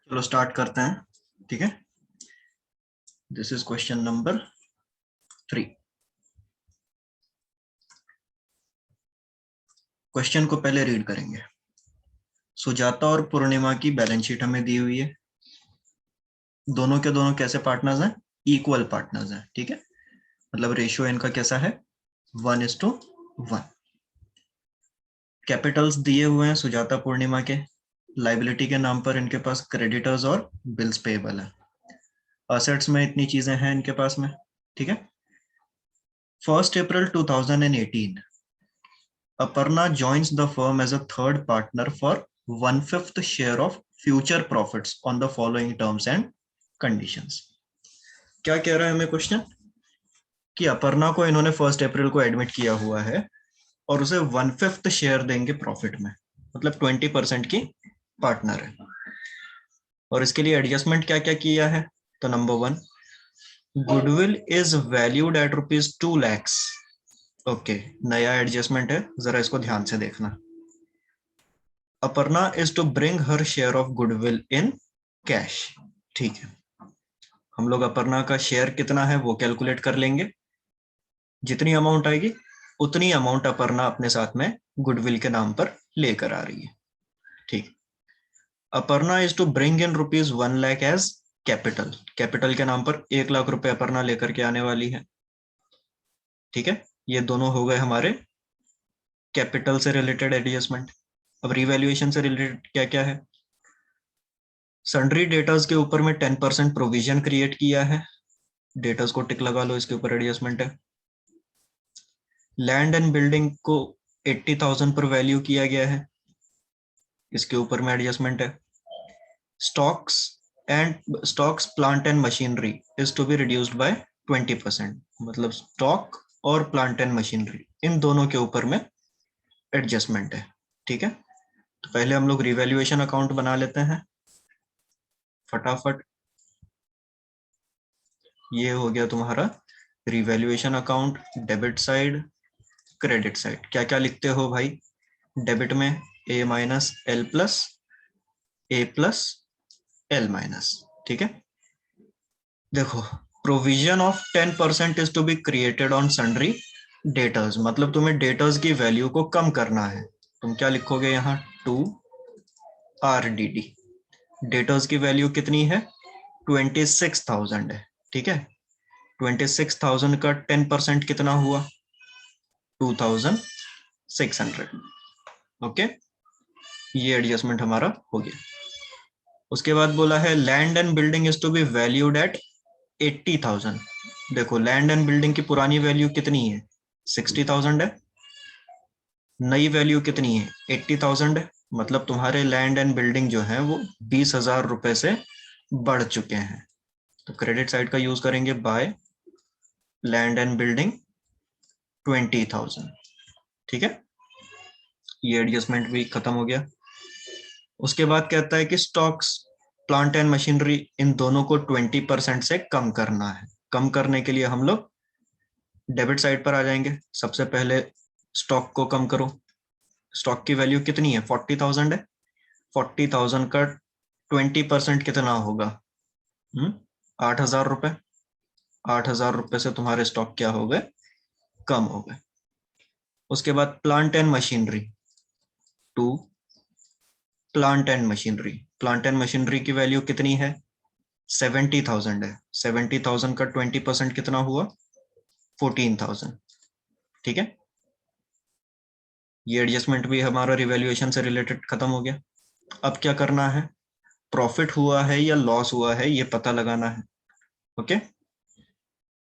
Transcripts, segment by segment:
चलो स्टार्ट करते हैं। ठीक है, this is question number 3। Question को पहले रीड करेंगे। सुजाता और पूर्णिमा की बैलेंस शीट हमें दी हुई है। दोनों के दोनों कैसे पार्टनर्स हैं? इक्वल पार्टनर्स हैं। ठीक है, मतलब रेशियो इनका कैसा है? 1:1। कैपिटल्स दिए हुए हैं सुजाता पूर्णिमा के। लाइबिलिटी के नाम पर इनके पास क्रेडिटर्स और बिल्स पेएबल है। असेट्स में इतनी चीजें हैं इनके पास में। ठीक है, 1 अप्रैल 2018 Aparna joins the firm as a third partner for 1/5 share of future profits on the following terms and conditions। क्या कह रहा है हमें क्वेश्चन कि अपर्णा को इन्होंने 1 अप्रैल को एडमिट किया हुआ है और उसे 1/5 शेयर देंगे प्रॉफिट में, मतलब 20% की पार्टनर है। और इसके लिए एडजस्टमेंट क्या क्या किया है? तो number 1, goodwill is valued at ₹2 lakhs। Okay, नया एडजस्टमेंट है, जरा इसको ध्यान से देखना। Aparna is to bring her share of goodwill in cash. ठीक है, हम लोग अपर्णा का शेयर कितना है वो कैलकुलेट कर लेंगे। जितनी अमाउंट आएगी उतनी अमाउंट अपर्णा अपने साथ में गुडविल के नाम पर लेकर आ रही है। ठीक, Aparna is to bring in ₹1 lakh as capital. Capital के नाम पर 1 लाख रुपए अपर्णा लेकर के आने वाली है। ठीक है, ये दोनों हो गए हमारे कैपिटल से रिलेटेड एडजस्टमेंट। अब रिवैल्यूएशन से रिलेटेड क्या क्या है? सन्ड्री डेटर्स के ऊपर में 10% प्रोविजन क्रिएट किया है। डेटर्स को टिक लगा लो, इसके ऊपर एडजस्टमेंट है। लैंड एंड बिल्डिंग को 80,000 पर वैल्यू किया गया है, इसके ऊपर में एडजस्टमेंट है। Stocks plant and machinery is to be reduced by 20%, मतलब स्टॉक और प्लांट एंड मशीनरी इन दोनों के ऊपर में एडजस्टमेंट है। ठीक है, तो पहले हम लोग रिवैल्यूएशन अकाउंट बना लेते हैं फटाफट। ये हो गया तुम्हारा revaluation account, debit side, credit side. क्या क्या लिखते हो भाई? डेबिट में A minus L plus A plus L minus. ठीक है, देखो, provision of 10% is to be created on sundry debtors, मतलब तुम्हें डेटर्स की वैल्यू को कम करना है। तुम क्या लिखोगे यहाँ? 2 RDD। डेटर्स की वैल्यू कितनी है? 26,000 है। ठीक है, 26,000 का 10% कितना हुआ? 2,600। ओके, ये एडजस्टमेंट हमारा हो गया। उसके बाद बोला है land and building is to be valued at 80,000। देखो, लैंड एंड बिल्डिंग की पुरानी वैल्यू कितनी है? 60,000 है। नई वैल्यू कितनी है? 80,000 है। मतलब तुम्हारे लैंड एंड बिल्डिंग जो है वो 20,000 रुपए से बढ़ चुके हैं। तो क्रेडिट साइड का यूज करेंगे, बाय लैंड एंड बिल्डिंग 20,000। ठीक है, ये एडजस्टमेंट भी खत्म हो गया। उसके बाद कहता है कि stocks plant and machinery in दोनों को 20% से कम करना है। कम करने के लिए हम लोग डेबिट साइड पर आ जाएंगे। सबसे पहले स्टॉक को कम करो। स्टॉक की वैल्यू कितनी है? 40,000 है। 40,000 का 20% कितना होगा? 8,000 रुपए। 8,000 रुपए से तुम्हारे स्टॉक क्या हो गए? कम हो गए। उसके बाद plant and machinery, 2 plant and machinery. Plant and machinery की वैल्यू कितनी है? 70,000 है। 70,000 का 20% कितना हुआ? 14,000। ठीक है, ये एडजस्टमेंट भी हमारा रिवैल्यूएशन से रिलेटेड खत्म हो गया। अब क्या करना है? प्रॉफिट हुआ है या लॉस हुआ है ये पता लगाना है। ओके,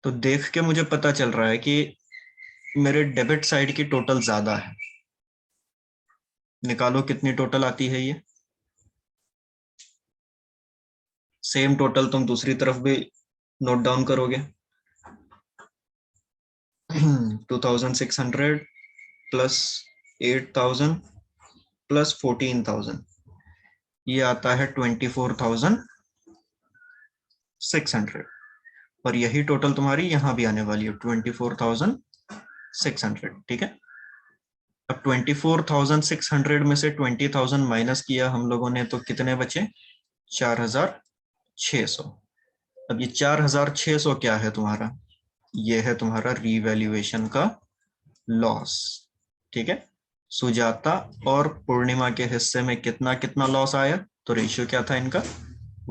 तो देख के मुझे पता चल रहा है कि मेरे डेबिट साइड की टोटल ज्यादा है। निकालो कितनी टोटल आती है ये। सेम टोटल तुम दूसरी तरफ भी नोट डाउन करोगे। 2,600 प्लस 8,000 प्लस 14,000, ये आता है 24,600। और यही टोटल तुम्हारी यहां भी आने वाली है 24,600। ठीक है, अब 24,600 में से 20,000 माइनस किया हम लोगों ने तो कितने बचे? 4,600। अब ये 4,600 क्या है तुम्हारा? ये है तुम्हारा रीवैल्यूएशन का लॉस। ठीक है, सुजाता और पूर्णिमा के हिस्से में कितना कितना लॉस आया? तो रेशियो क्या था इनका?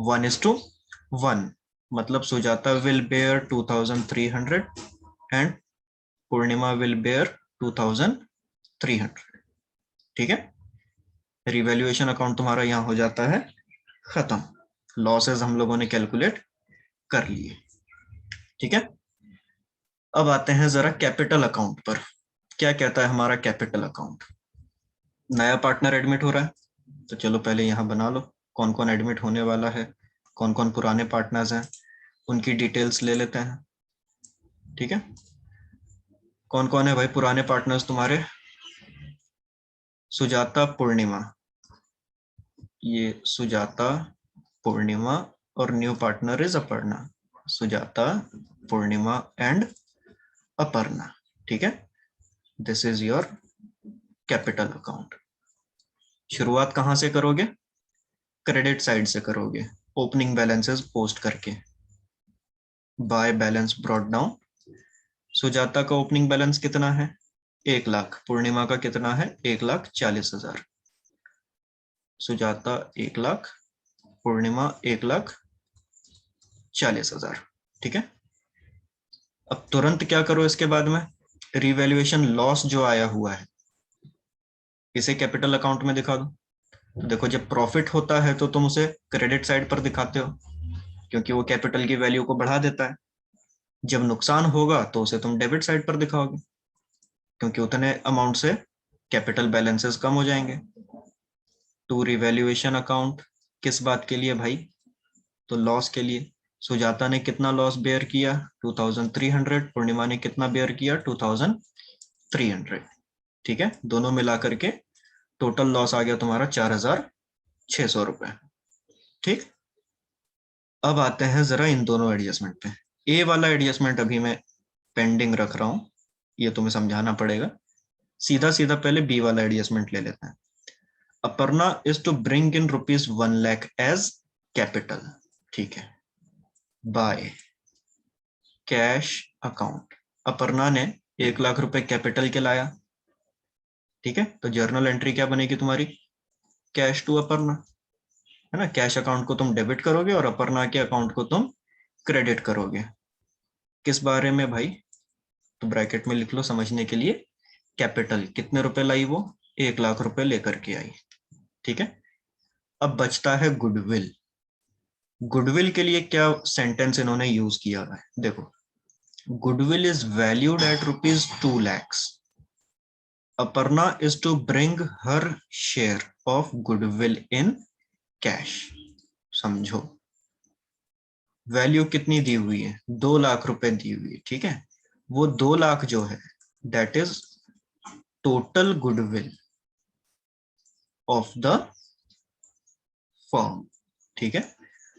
1:1। मतलब Sujata will bear 2,300 and Purnima will bear 2,300। ठीक है, रिवैल्यूएशन अकाउंट तुम्हारा यहां हो जाता है खत्म। लॉसेस हम लोगों ने कैलकुलेट कर लिए। ठीक है, अब आते हैं जरा कैपिटल अकाउंट पर। क्या कहता है हमारा कैपिटल अकाउंट? नया पार्टनर एडमिट हो रहा है, तो चलो पहले यहां बना लो कौन कौन एडमिट होने वाला है, कौन कौन पुराने पार्टनर्स हैं, उनकी डिटेल्स ले लेते हैं। ठीक है, कौन कौन है भाई पुराने पार्टनर्स तुम्हारे? सुजाता, पूर्णिमा, ये सुजाता, पूर्णिमा, और new partner is Aparna. Sujata, Purnima and Aparna. ठीक है, this is your capital account. शुरुआत कहां से करोगे? क्रेडिट साइड से करोगे, ओपनिंग बैलेंसेस पोस्ट करके। By balance brought down. Sujata का ओपनिंग बैलेंस कितना है? 1,00,000। पूर्णिमा का कितना है? 1,40,000। सुजाता 1,00,000, पूर्णिमा 1,40,000। ठीक है, अब तुरंत क्या करो इसके बाद में? रिवैल्यूएशन लॉस जो आया हुआ है इसे कैपिटल अकाउंट में दिखा दो। तो देखो, जब प्रॉफिट होता है तो तुम उसे क्रेडिट साइड पर दिखाते हो, क्योंकि वो कैपिटल की वैल्यू को बढ़ा देता है। जब नुकसान होगा तो उसे तुम डेबिट साइड पर दिखाओगे, क्योंकि उतने अमाउंट से कैपिटल बैलेंसेस कम हो जाएंगे। टू रिवैल्यूएशन अकाउंट किस बात के लिए भाई? तो लॉस के लिए। सुजाता ने कितना लॉस बेयर किया? 2,300। पूर्णिमा ने कितना बेयर किया? 2,300। ठीक है, दोनों मिला करके टोटल लॉस आ गया तुम्हारा 4,600 रुपए। ठीक, अब आते हैं जरा इन दोनों एडजस्टमेंट पे। ए वाला एडजस्टमेंट अभी मैं पेंडिंग रख रहा हूं, ये तुम्हें समझाना पड़ेगा। सीधा सीधा पहले बी वाला एडजस्टमेंट ले लेते हैं। Aparna is to bring in ₹1,00,000 as capital. ठीक है, बाय कैश अकाउंट। अपर्णा ने 1,00,000 रुपए कैपिटल के लाया। ठीक है, तो जर्नल एंट्री क्या बनेगी तुम्हारी? कैश टू अपर्णा, है ना। कैश अकाउंट को तुम डेबिट करोगे और अपर्णा के अकाउंट को तुम क्रेडिट करोगे। किस बारे में भाई? तो ब्रैकेट में लिख लो समझने के लिए। कैपिटल कितने रुपए लाई? वो 1,00,000 रुपए लेकर के आई। ठीक है, अब बचता है गुडविल। गुडविल के लिए क्या सेंटेंस इन्होंने यूज किया है? देखो, goodwill is valued at ₹2,00,000। Aparna is to bring her share of goodwill in cash. समझो, वैल्यू कितनी दी हुई है? 2,00,000 रुपए दी हुई है। ठीक है, वो 2,00,000 जो है that is total goodwill of the firm. ठीक है,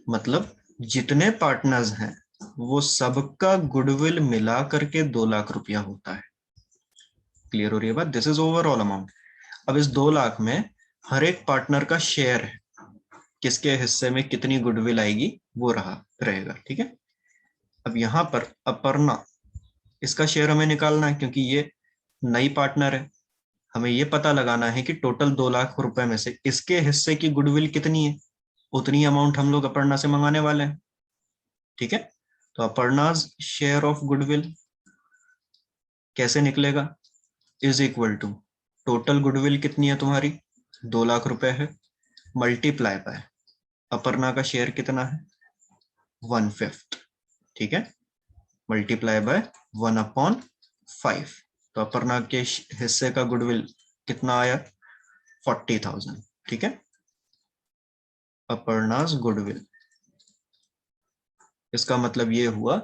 मतलब जितने पार्टनर्स हैं वो सबका गुडविल मिला करके 2,00,000 रुपया होता है। क्लियर हो रही है बात? This is overall amount. अब इस 2,00,000 में हर एक पार्टनर का शेयर है, किसके हिस्से में कितनी गुडविल आएगी वो रहेगा। ठीक है, अब यहां पर अपर्णा, इसका शेयर हमें निकालना है क्योंकि ये नई पार्टनर है। हमें ये पता लगाना है कि टोटल 2,00,000 रुपए में से इसके हिस्से की गुडविल कितनी है, उतनी अमाउंट हम लोग अपर्णा से मंगाने वाले हैं। ठीक है, तो अपर्णाज शेयर ऑफ गुडविल कैसे निकलेगा? Is equal to total goodwill कितनी है तुम्हारी? 2,00,000 रुपए है, मल्टीप्लाई बाय अपर्णा का शेयर कितना है? 1/5। ठीक है, मल्टीप्लाई बाय 1/5। तो अपर्णा के हिस्से का गुडविल कितना आया? 40,000। ठीक है, अपर्णाज गुडविल। इसका मतलब ये हुआ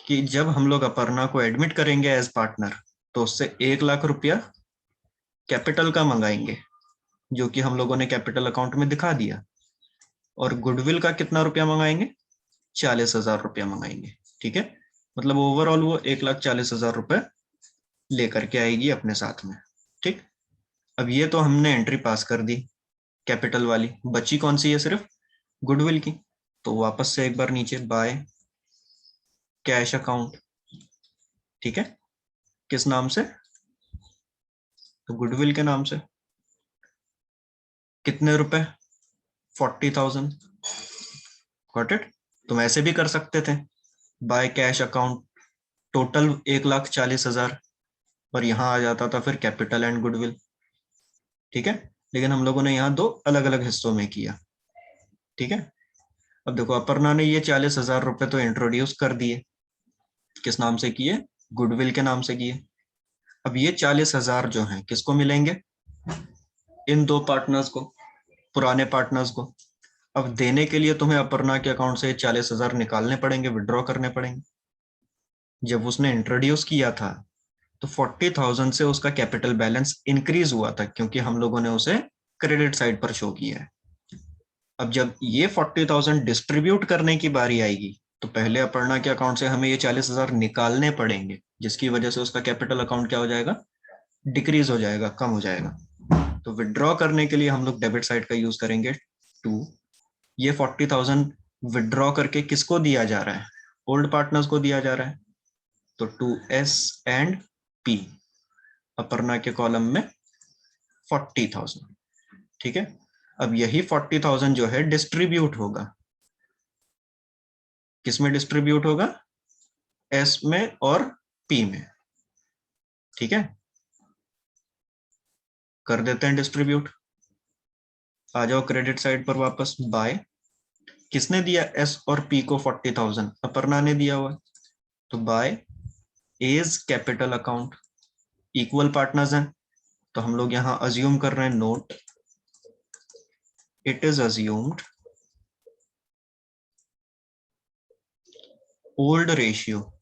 कि जब हम लोग अपर्णा को एडमिट करेंगे एज पार्टनर तो उससे 1,00,000 रुपया कैपिटल का मंगाएंगे, जो कि हम लोगों ने कैपिटल अकाउंट में दिखा दिया। और गुडविल का कितना रुपया मंगाएंगे? 40,000 रुपया मंगाएंगे। ठीक है, मतलब ओवरऑल वो 1,40,000 रुपए लेकर के आएगी अपने साथ में। ठीक, अब ये तो हमने एंट्री पास कर दी कैपिटल वाली, बची कौन सी है? सिर्फ गुडविल की। तो वापस से एक बार नीचे बाय कैश अकाउंट, ठीक है, किस नाम से, तो गुडविल के नाम से। कितने रुपए, 40,000। Got it. तुम ऐसे भी कर सकते थे, बाय कैश अकाउंट टोटल 1,40,000, और यहाँ आ जाता था फिर कैपिटल एंड गुडविल, ठीक है। लेकिन हम लोगों ने यहाँ दो अलग अलग हिस्सों में किया, ठीक है। अब देखो अपर्णा ने ये 40,000 रुपए तो इंट्रोड्यूस कर दिए, किस नाम से किए, गुडविल के नाम से किए। अब ये 40,000 जो हैं किसको मिलेंगे, इन दो पार्टनर्स को, पुराने पार्टनर्स को। अब देने के लिए तुम्हें अपर्णा के अकाउंट से 40,000 निकालने पड़ेंगे, विड्रॉ करने पड़ेंगे। जब उसने इंट्रोड्यूस किया था तो 40,000 से उसका कैपिटल बैलेंस इंक्रीज हुआ था, क्योंकि हम लोगों ने उसे क्रेडिट साइड पर शो किया है। अब जब ये 40,000 डिस्ट्रीब्यूट करने की बारी आएगी तो पहले अपर्णा के अकाउंट से हमें ये 40,000 निकालने पड़ेंगे, जिसकी वजह से उसका कैपिटल अकाउंट क्या हो जाएगा, डिक्रीज हो जाएगा, कम हो जाएगा। तो विड्रॉ करने के लिए हम लोग डेबिट साइड का यूज करेंगे 2। ये 40,000 विड्रॉ करके किसको दिया जा रहा है, ओल्ड पार्टनर्स को दिया जा रहा है, तो 2S एंड P, अपर्णा के कॉलम में 40,000, ठीक है। अब यही 40,000 जो है डिस्ट्रीब्यूट होगा, किसमें डिस्ट्रीब्यूट होगा, S में और P में, ठीक है। कर देते हैं डिस्ट्रीब्यूट। आ जाओ क्रेडिट साइड पर वापस, बाय, किसने दिया S और P को 40,000, अपर्णा ने दिया हुआ, तो by as capital account, equal partners हैं, तो हम लोग यहां अज्यूम कर रहे हैं, note it is assumed old ratio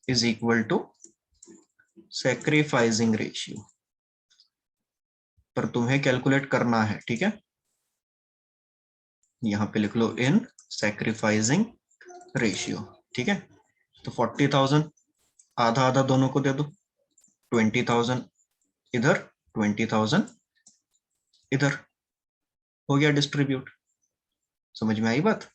is equal to sacrificing ratio, पर तुम्हें कैलकुलेट करना है, ठीक है। यहां पे लिख लो इन सैक्रिफाइसिंग रेशियो, ठीक है। तो 40,000 आधा आधा दोनों को दे दो, 20,000 इधर, 20,000 इधर, हो गया डिस्ट्रीब्यूट। समझ में आई बात।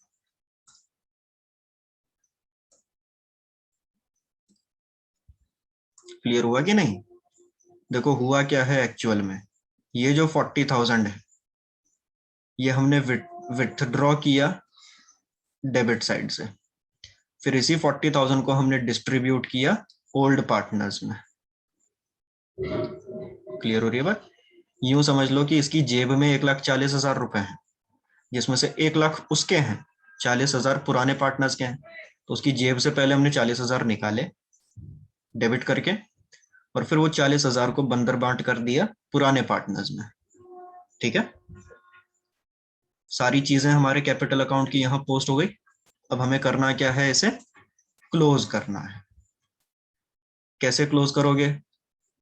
क्लियर हुआ कि नहीं। देखो हुआ क्या है एक्चुअल में, ये जो 40,000 है ये हमने विथड्रॉ किया डेबिट साइड से, फिर इसी 40,000 को हमने डिस्ट्रीब्यूट किया ओल्ड पार्टनर्स में। क्लियर हो रही है बात। यूं समझ लो कि इसकी जेब में 1,40,000 रुपए हैं, जिसमें से 1,00,000 उसके हैं, 40,000 पुराने पार्टनर्स के हैं। तो उसकी जेब से पहले हमने 40,000 निकाले डेबिट करके, और फिर वो 40,000 को बंदर बांट कर दिया पुराने पार्टनर्स में, ठीक है। सारी चीजें हमारे कैपिटल अकाउंट की यहाँ पोस्ट हो गई। अब हमें करना क्या है, इसे क्लोज करना है। कैसे क्लोज करोगे,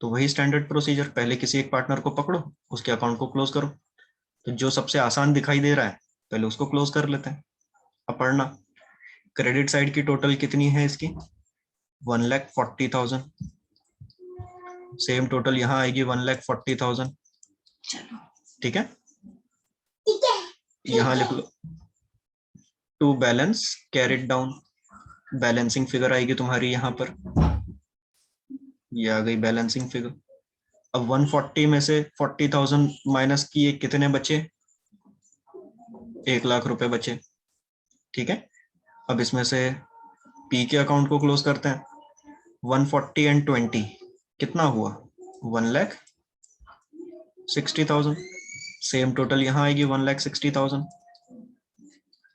तो वही स्टैंडर्ड प्रोसीजर, पहले किसी एक पार्टनर को पकड़ो, उसके अकाउंट को क्लोज करो। तो जो सबसे आसान दिखाई दे रहा है पहले उसको क्लोज कर लेते हैं। अपर्णा, क्रेडिट साइड की टोटल कितनी है इसकी, 1,40,000। सेम टोटल यहाँ आएगी 1,40,000, ठीक है। यहाँ लिख लो to balance carried down, balancing figure आएगी तुम्हारी यहाँ पर, ये आ गई बैलेंसिंग फिगर। अब 140 में से 40,000 माइनस किए, कितने बचे, 1,00,000 रुपए बचे, ठीक है। अब इसमें से पी के अकाउंट को क्लोज करते हैं, 140 एंड 20 कितना हुआ, 1,60,000। सेम टोटल यहाँ आएगी 1,60,000।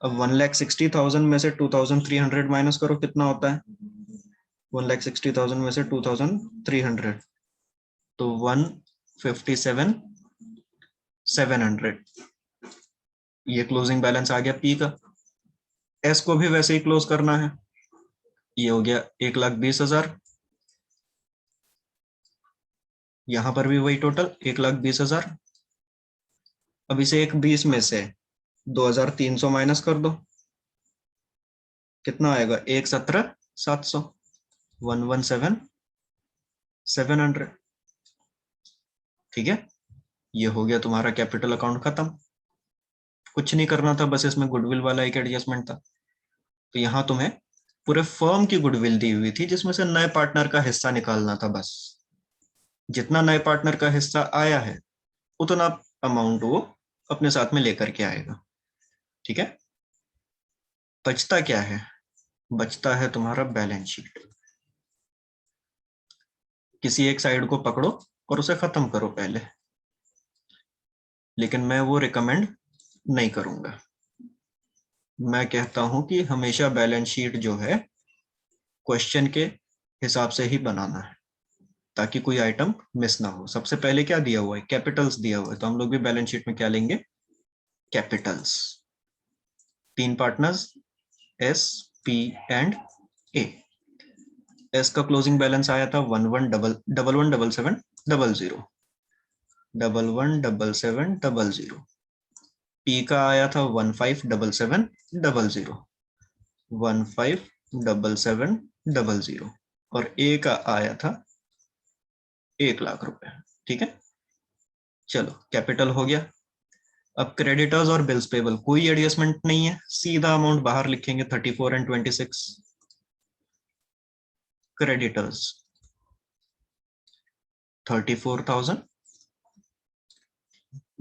अब 1,60,000 में से 2,300 माइनस करो, कितना होता है, 1,60,000 में से 2,300, तो 157,700, ये क्लोजिंग बैलेंस आ गया पी का। एस को भी वैसे ही क्लोज करना है, ये हो गया 1,20,000, यहां पर भी वही टोटल 1,20,000। अब इसे 1,20 में से 2,300 माइनस कर दो, कितना आएगा, 1,17,700, 1,17,700, ठीक है। ये हो गया तुम्हारा कैपिटल अकाउंट खत्म। कुछ नहीं करना था, बस इसमें गुडविल वाला एक एडजस्टमेंट था। तो यहाँ तुम्हें पूरे फर्म की गुडविल दी हुई थी जिसमें से नए पार्टनर का हिस्सा निकालना था बस। जितना नए पार्टनर का हिस्सा आया है उतना अमाउंट वो अपने साथ में लेकर के आएगा। ठीक है, बचता क्या है? बचता है तुम्हारा बैलेंस शीट। किसी एक साइड को पकड़ो और उसे खत्म करो पहले, लेकिन मैं वो रिकमेंड नहीं करूंगा। मैं कहता हूं कि हमेशा बैलेंस शीट जो है क्वेश्चन के हिसाब से ही बनाना है, ताकि कोई आइटम मिस ना हो। सबसे पहले क्या दिया हुआ है? कैपिटल्स दिया हुआ है, तो हम लोग भी बैलेंस शीट में क्या लेंगे? Capitals. 3 partners S, P and A. S का क्लोजिंग बैलेंस आया था 117700, 117700। पी का आया था 157700, 157700। और ए का आया था 1,00,000 रुपए। ठीक है, चलो कैपिटल हो गया। अब क्रेडिटर्स और बिल्स पेबल कोई एडजस्टमेंट नहीं है, सीधा अमाउंट बाहर लिखेंगे 34 एंड 26। क्रेडिटर्स 34,000,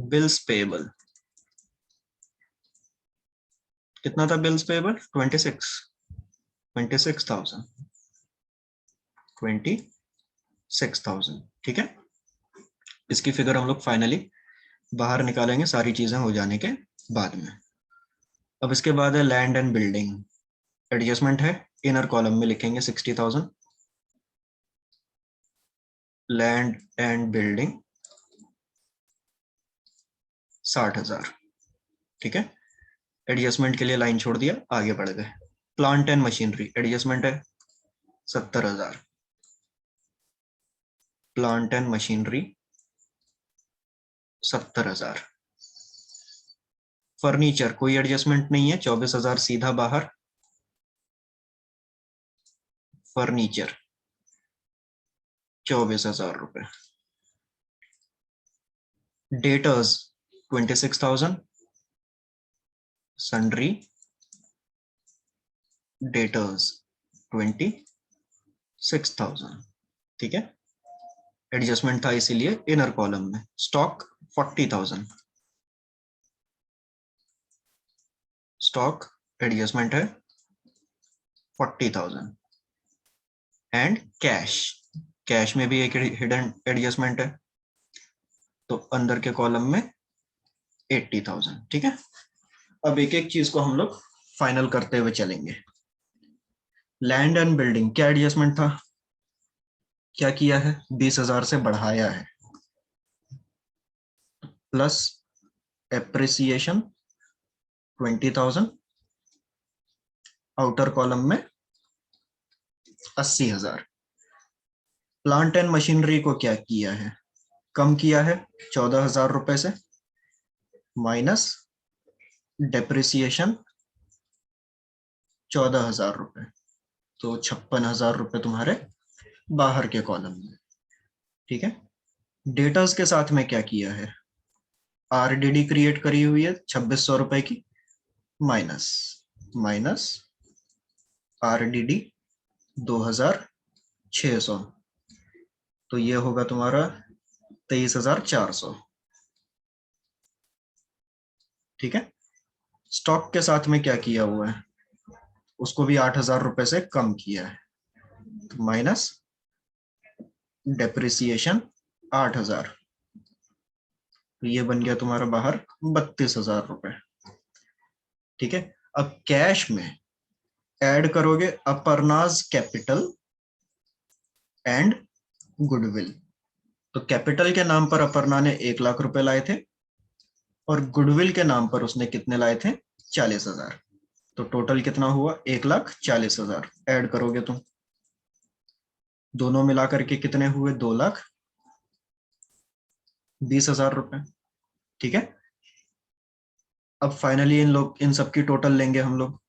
बिल्स पेबल कितना था? Bills payable 26, 26,000, 26,000। ठीक है, इसकी फिगर हम लोग फाइनली बाहर निकालेंगे सारी चीजें हो जाने के बाद में। अब इसके बाद है लैंड एंड बिल्डिंग। एडजस्टमेंट है, इनर कॉलम में लिखेंगे 60,000, लैंड एंड बिल्डिंग 60,000। ठीक है, एडजस्टमेंट के लिए लाइन छोड़ दिया, आगे बढ़ गए। प्लांट एंड मशीनरी एडजस्टमेंट है 70,000, प्लांट एंड मशीनरी 70,000। फर्नीचर कोई एडजस्टमेंट नहीं है, 24,000 सीधा बाहर। फर्नीचर 24,000 रुपए। Debtors 26,000, sundry debtors 26,000। ठीक है, एडजस्टमेंट था इसीलिए इनर कॉलम में। स्टॉक 40,000, स्टॉक एडजस्टमेंट है 40,000। एंड कैश, कैश में भी एक हिडन एडजस्टमेंट है, तो अंदर के कॉलम में 80,000। ठीक है, अब एक एक चीज को हम लोग फाइनल करते हुए चलेंगे। लैंड एंड बिल्डिंग क्या एडजस्टमेंट था? क्या किया है? 20,000 से बढ़ाया है, प्लस एप्रिसिएशन 20,000, आउटर कॉलम में 80,000। प्लांट एंड मशीनरी को क्या किया है? कम किया है 14,000 रुपए से, माइनस डेप्रिसिएशन 14,000 रुपए, तो 56,000 रुपए तुम्हारे बाहर के कॉलम में। ठीक है, डेटर्स के साथ में क्या किया है? आरडीडी क्रिएट करी हुई है 2,600 रुपए की, माइनस माइनस आरडीडी 2,600, तो ये होगा तुम्हारा 23,400। ठीक है, स्टॉक के साथ में क्या किया हुआ है? उसको भी 8,000 रुपए से कम किया है, तो माइनस डेप्रिसिएशन 8,000, तो ये बन गया तुम्हारा बाहर 32,000 रुपए। ठीक है, अब कैश में ऐड करोगे अपर्नाज कैपिटल एंड गुडविल। तो कैपिटल के नाम पर अपर्णा ने 1,00,000 रुपए लाए थे, और गुडविल के नाम पर उसने कितने लाए थे? 40,000। तो टोटल कितना हुआ? 1,40,000। ऐड करोगे तुम, दोनों मिलाकर के कितने हुए? 2,20,000 रुपए। ठीक है, अब फाइनली इन सब की टोटल लेंगे हम लोग,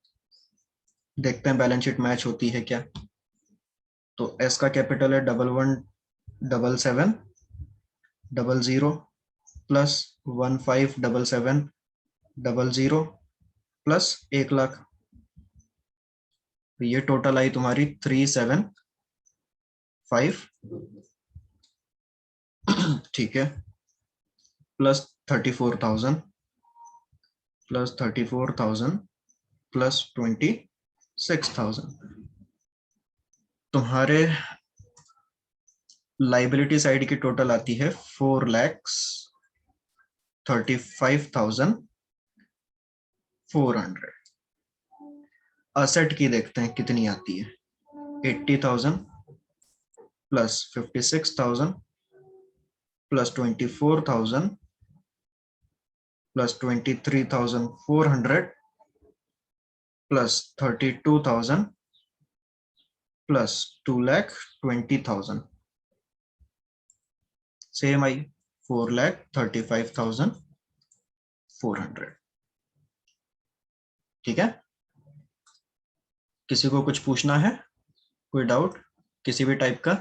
देखते हैं बैलेंस शीट मैच होती है क्या। तो एस का कैपिटल है 11,17,00,000 प्लस 15,77,00,000 00 प्लस 1 लाख, तो ये टोटल आई तुम्हारी 375, ठीक है, प्लस 34,000 प्लस 34,000 प्लस 26,000। तुम्हारे लाइबिलिटी साइड की टोटल आती है 4,35,400। असेट की देखते हैं कितनी आती है, 80,000 plus 56,000 plus 24,000 plus 23,400 plus 32,000 plus 2,20,000, same आई 4,35,400। ठीक है, किसी को कुछ पूछना है, कोई डाउट किसी भी टाइप का,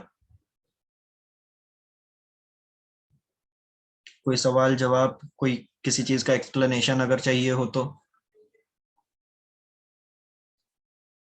कोई सवाल जवाब, कोई किसी चीज का एक्सप्लेनेशन अगर चाहिए हो तो?